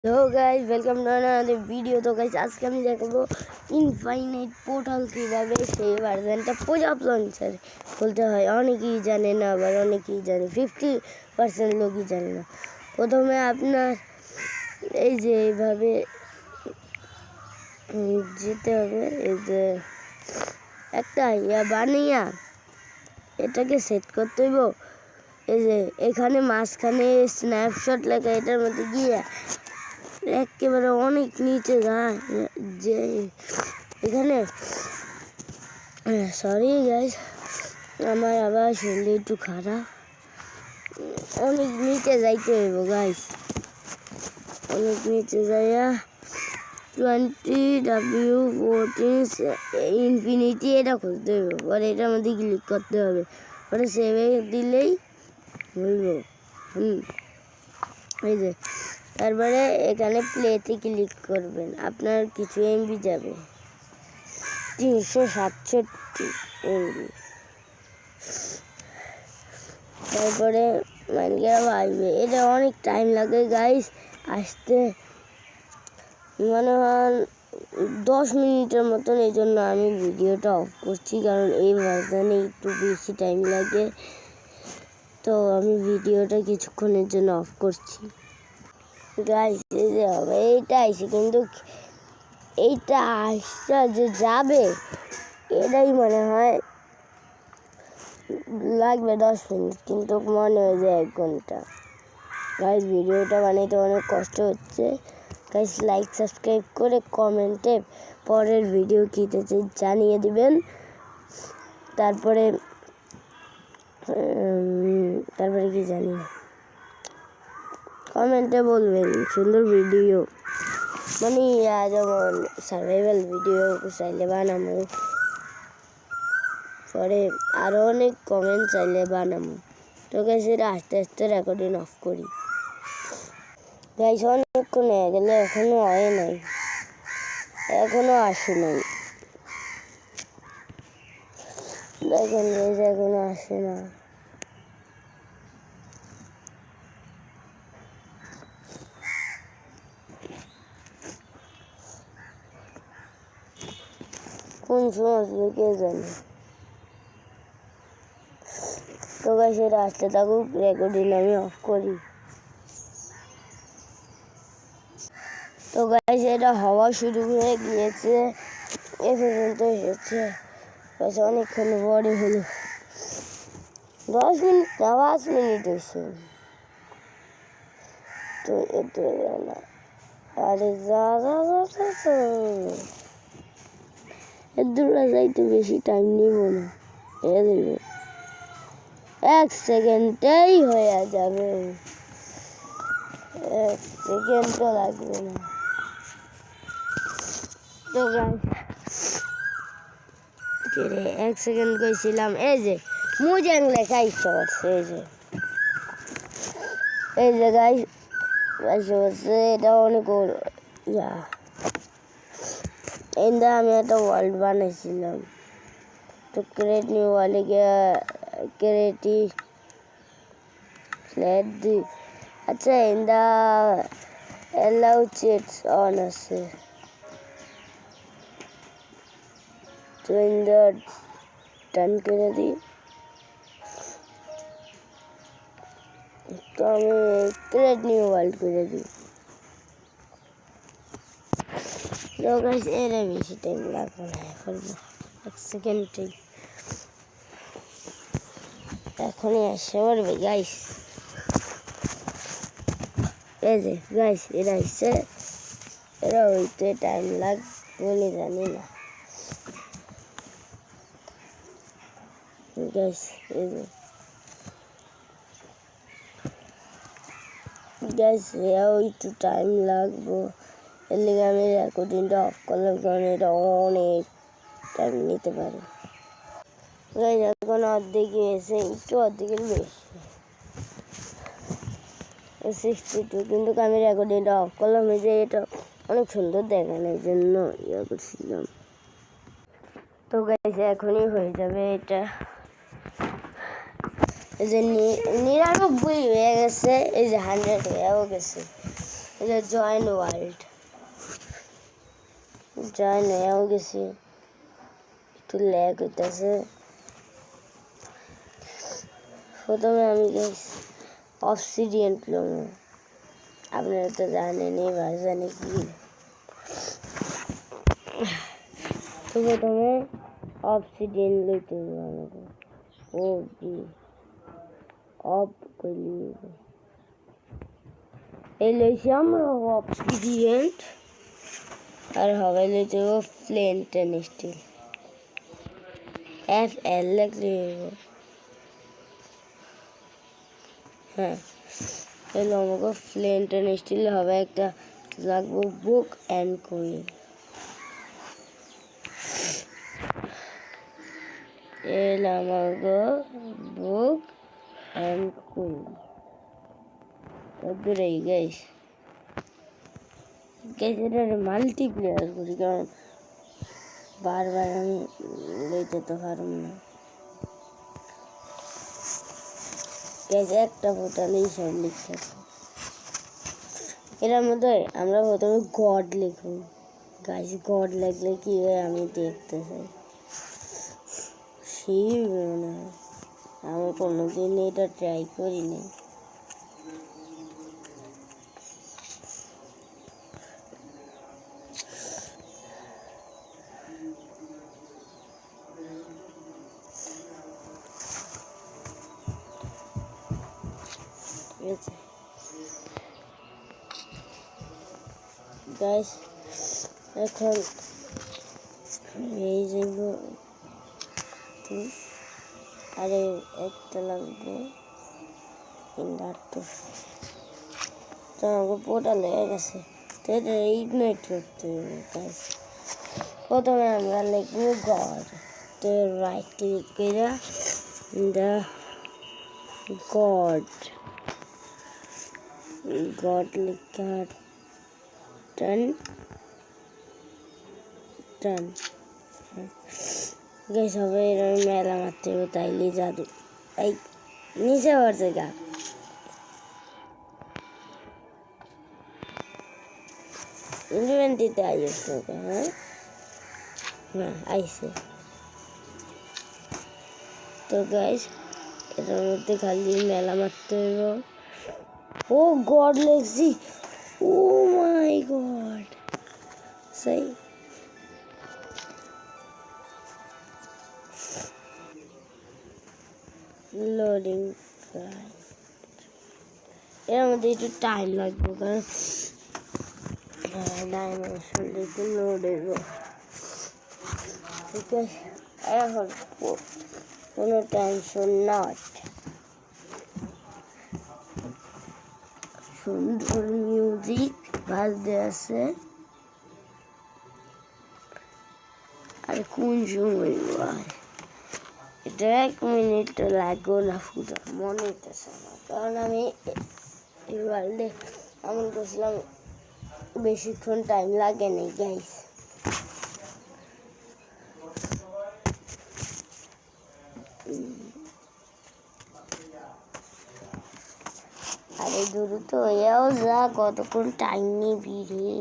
Hello guys welcome to another video. তো guys আজকে আমি দেখাবো ইনফাইনাইট পোর্টাল কিভাবে সেই ভার্সনটা পোজাপ লঞ্চার খুলতে হয়। অনেকেই জানে না, আবার অনেকেই জানে, 50% লোকই জানে না। প্রথমে আপনার এই যে এইভাবে যেতে হবে, এই যে একটা ইয়া বানিয়া এটাকে সেট করতে হইব। এই যে এখানে মাঝখানে স্ন্যাপশট লেখা, এটার মধ্যে গিয়ে একেবারে অনেক নিচে যায় যে এখানে সরি গাইস, আমার আবার শরীর একটু খারাপ, অনেক নিচে যাইতে হইব গাইস। অনেক নিচে যাইয়া 20W14 ইনফিনিটি এটা খুঁজতে হইব। পরে এটার মধ্যে ক্লিক করতে হবে, পরে সেভে দিলেই হইব। এই যে তারপরে এখানে প্লেতে ক্লিক করবেন, আপনার কিছু এমবি যাবে, 367 এমবি। তারপরে মাইনক্রাফট আসবে, এটা অনেক টাইম লাগে গাইস আসতে, মনে হয় 10 মিনিটের মতন। এই জন্য আমি ভিডিওটা অফ করছি, কারণ এই ভার্সনে একটু বেশি টাইম লাগে। তো আমি ভিডিওটা কিছুক্ষণের জন্য অফ করছি গাইস। এই যে হবে এইটা আইসে, কিন্তু এইটা আসটা যে যাবে এটাই মনে হয় লাগবে 10 মিনিট, কিন্তু মনে হয় যে 1 ঘন্টা। গাইস ভিডিওটা বানাইতে অনেক কষ্ট হচ্ছে গাইস। লাইক সাবস্ক্রাইব করে কমেন্টে পরের ভিডিও কী চাই জানিয়ে দিবেন। তারপরে কি জানি না, কমেন্টে বলবেন সুন্দর ভিডিও, মানে যেমন সার্ভাইভাল ভিডিও চাইলে বানাবো, পরে আরও অনেক কমেন্ট চাইলে বানাবো। তো গাইস এটা আস্তে আস্তে রেকর্ডিং অফ করি গাইস। অনেকক্ষণ হয়ে গেলে এখনও হয় নাই, এখনও আসে নাই, দেখেন গাইস এখনও আসে না। কোন সময় আসবে কে জানে। তো গাইস এটা আসতে থাকুক, রেকর্ডিং আমি অফ করি। তো গাইস এটা হওয়া শুরু হয়ে গিয়েছে, এ পর্যন্ত এসেছে গাইস। অনেকক্ষণ পরে হলো, 10 মিনিট না 5 মিনিট হয়েছে। তো এটা না, আরে যা দূরে যাইতে বেশি টাইম নিব না, 1 সেকেন্ডেই হয়ে যাবে, 1 সেকেন্ডও লাগবে না। তো গাইস 1 সেকেন্ড কইছিলাম, এই যে মুজাং লেখা ইচ্ছা করছে, এই যে গাইস হচ্ছে এটা অনেক এইটা আমি একটা ওয়ার্ল্ড বানাইছিলাম। তো ক্রিয়েট নিউ ওয়ার্ল্ডে গিয়ে ক্রিয়েটি ফ্ল্যাট দিই। আচ্ছা এইটা অ্যালাউ চেটস অন আছে, তো এইটা ডান করে দিই। তো আমি ক্রিয়েট নিউ ওয়ার্ল্ড করে দিই। তো গাইস এর বেশি টাইম লাগবে না, করবো 1 সেকেন্ডে, এখনই আসে পড়বে গাইস। এই যে গাইস এরা আসছে, এরা হইতে টাইম লাগবে বলে জানি না গাইস। এই যে গাইস এরাও একটু টাইম লাগবো, এর লিগে আমি রেকর্ডিংটা অফ করলাম, কারণ এটা অনেক টাইম নিতে পারে গাইস। এখন অর্ধেক এসে, একটু অর্ধেকের বেশি 62, কিন্তু আমি রেকর্ডিংটা অফ করলাম। এই যে এটা অনেক সুন্দর দেখান, এই জন্য ইয়ে করছিলাম। তো গাইস এখনই হয়ে যাবে এটা, এই যে 99 হয়ে গেছে, এই যে 100 হয়েও গেছে। এটা জয়েন ওয়ার্ল্ড, জয়েন হয়েও গেছি, একটু ল্যাগ হইতেছে। প্রথমে আমি গেছি অবসিডিয়ান প্লম, আপনারা তো জানেনই ভার্সানে কি। তো প্রথমে অবসিডিয়ান লইতে হবে আমাকে, ও বি অফ করলি এই লইছি আমরা অবসিডিয়ান, আর হবে লইতে হবে ফ্লেন্ট এন্ড স্টিল, FL লিখলে হইব। হ্যাঁ এলো আমাকে ফ্লেন্ট এন্ড স্টিল হবে, একটা লাগবো বুক অ্যান্ড কুইন। এলো আমাকে বুক অ্যান্ড কুইন। দূরেই গাইস, এটা মাল্টিপ্লেয়ার করি, কারণ বারবার আমি লইতে তো পারব না। একটা পোর্টালেই সব লিখতে, এটার মধ্যে আমরা প্রথমে গড লিখব গাইস। গড লিখলে কি হয় আমি দেখতে চাই, সেই মনে হয়। আমি কোনোদিন এটা ট্রাই করিনি। গাইস এখন এই যাইব, আরে একটা লাগবে ইন্ডার, তো আমাকে পোর্টাল হয়ে গেছে। তো এটা ইগনাইট করতে হবে গাইস। প্রথমে আমরা লিখবো গড, তো রাইট ক্লিক করে দ্য গড, গড লিখা টান টান গাইস। হবে এরকম মেলা মারতে হবে, তাইলে জাদু এই নিচে পড়ছে গা। ইনভেন্টরিতে আইসে, হ্যাঁ হ্যাঁ আইসে। তো গাইস এটার মধ্যে খালি মেলা মারতে হইব। ও গড লেখছি, ও মাই গড, সেই লোডিং প্রায়, এর মধ্যে একটু টাইম লাগবে, কারণ ডাইমেনশন একটু লোড হইব। ঠিক আছে, এখন কোনো টেনশন নট, সুন্দর মিউজিক বাজতে আছে। আর কোন সময় এটা 1 মিনিট লাগবে না, ফুটা মনে হইতেছে না, কারণ আমি এই ওয়ার্ল্ডে এমন করছিলাম বেশিক্ষণ টাইম লাগে নাই গাইস। আরে দ্রুত হইয়াও যা, কতক্ষণ টাইম নিবি রে।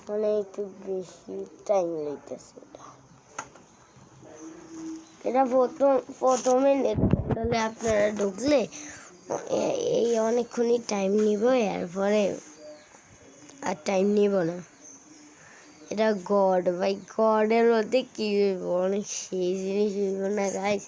মানে একটু বেশি টাইম লইতেছে এটা প্রথমে তাহলে আপনারা ঢুকলে এই অনেকক্ষণই টাইম নিব, এরপরে আর টাইম নিব না। এটা গড ভাই, গডের মধ্যে কি হইব, অনেক সেই জিনিস হইব না গাইস।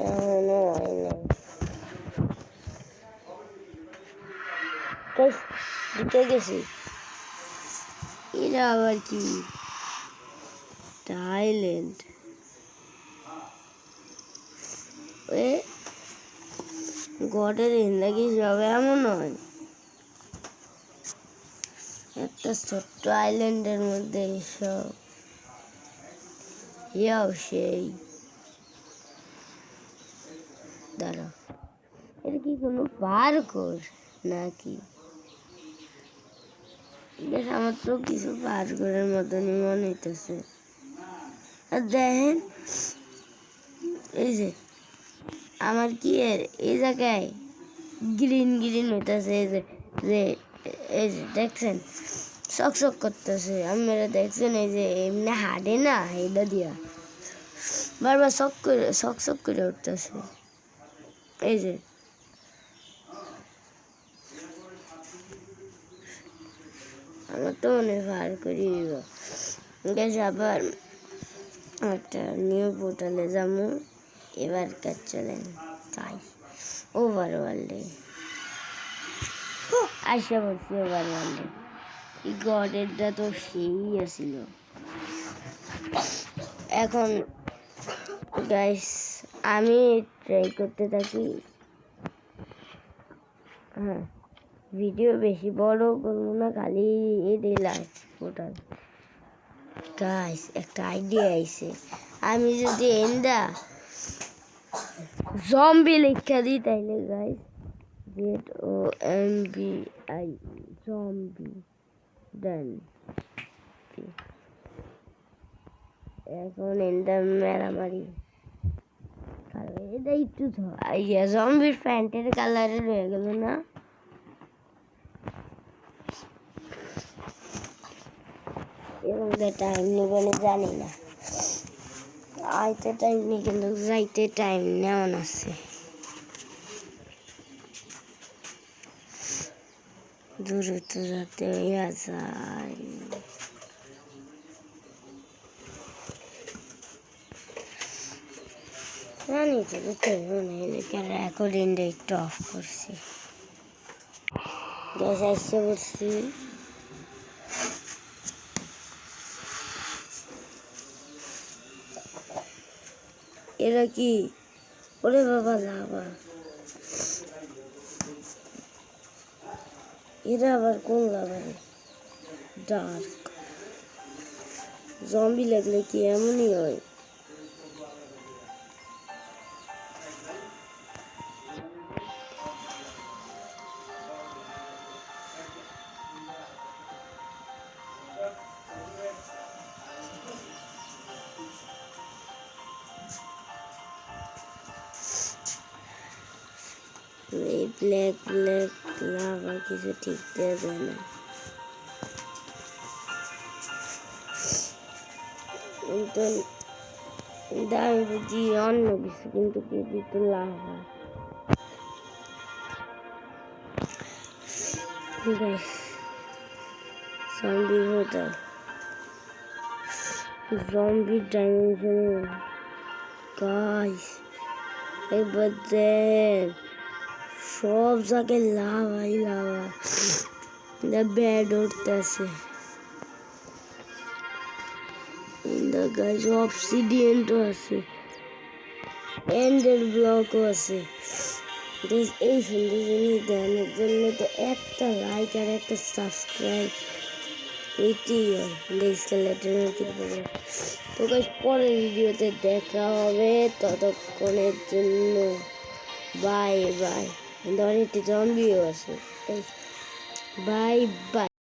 এখনো হয় নাই গাইস, ঢুকে গেছি। এটা আবার কি থাইল্যান্ড, এ গডের জিন্দগি সব এমন হয়, একটা ছোট্ট আইল্যান্ডের মধ্যে সব ইয়াও সেই। দাঁড়া, এটা কি কোনো পার্ক নাকি? বেশ আমার তো কিছু পার করার মতনই মনে হইতেছে। আর দেখেন এই যে আমার কি এর এই জায়গায় গ্রিন গ্রিন হইতেছে, এই যে দেখছেন চকচক করতেছে। আপনারা দেখছেন এই যে এমনি হাঁটে না, এটা দিয়া বারবার চকচক করে উঠতেছে। এই যে আমার তো মনে ভার করি গেছে। আবার একটা নিউ পোর্টালে যাবো এবার। কাজ চলেন তাই ওভার ওয়ার্ল্ডে আসা বলছি। ওভার ওয়ার্ল্ডে এই গডেরটা তো সেই আসিল। এখন গাইস আমি ট্রাই করতে থাকি। হ্যাঁ, ভিডিও বেশি বড় করবো না, খালি এই লাইভ পোর্টাল। গাইস একটা আইডিয়া আইছে, আমি যদি এন্ডা জম্বি লেখা দিই তাইলে গাইস ZOMBI জম্বি দেন। এখন এন্ডা মেরামারি এটা একটু জম্বির প্যান্টের কালারে রয়ে গেল না। এবং টাইম নেবে জানি না, আইতে টাইম নেই কিন্তু যাইতে টাইম নেওয়ান আছে। দ্রুত যাতে হইয়া যায়। জানি তো রেকর্ডিংটা একটু অফ করছি। গ্যাস আসছে বলছি। এরা কি? ওরে বাবা লাভা, এরা আবার কোন লাভা রে? ডার্ক জম্বি লাগলে কি এমনই হয়? এই ব্ল্যাক ব্ল্যাক লাভা কিছু ঠিক দেওয়া যায় না। কিন্তু আমি বুঝি অন্য কিছু, কিন্তু কি তো lava. Zombie hotel, zombie dimension guys একবার দেখ, সব জায়গায় লাভাই লাভা। ব্যাড উঠতেছে গাইস, অবসিডিয়ানও আছে, এন্ডের ব্লকও আছে। এই সুন্দর জিনিস দেখানোর জন্য তো একটা লাইক আর একটা সাবস্ক্রাইব এটাই হয়। তো গাইস পরের ভিডিওতে দেখা হবে, ততক্ষণের জন্য বাই বাই। অনেকটি জম্বিও আছে। Bye bye.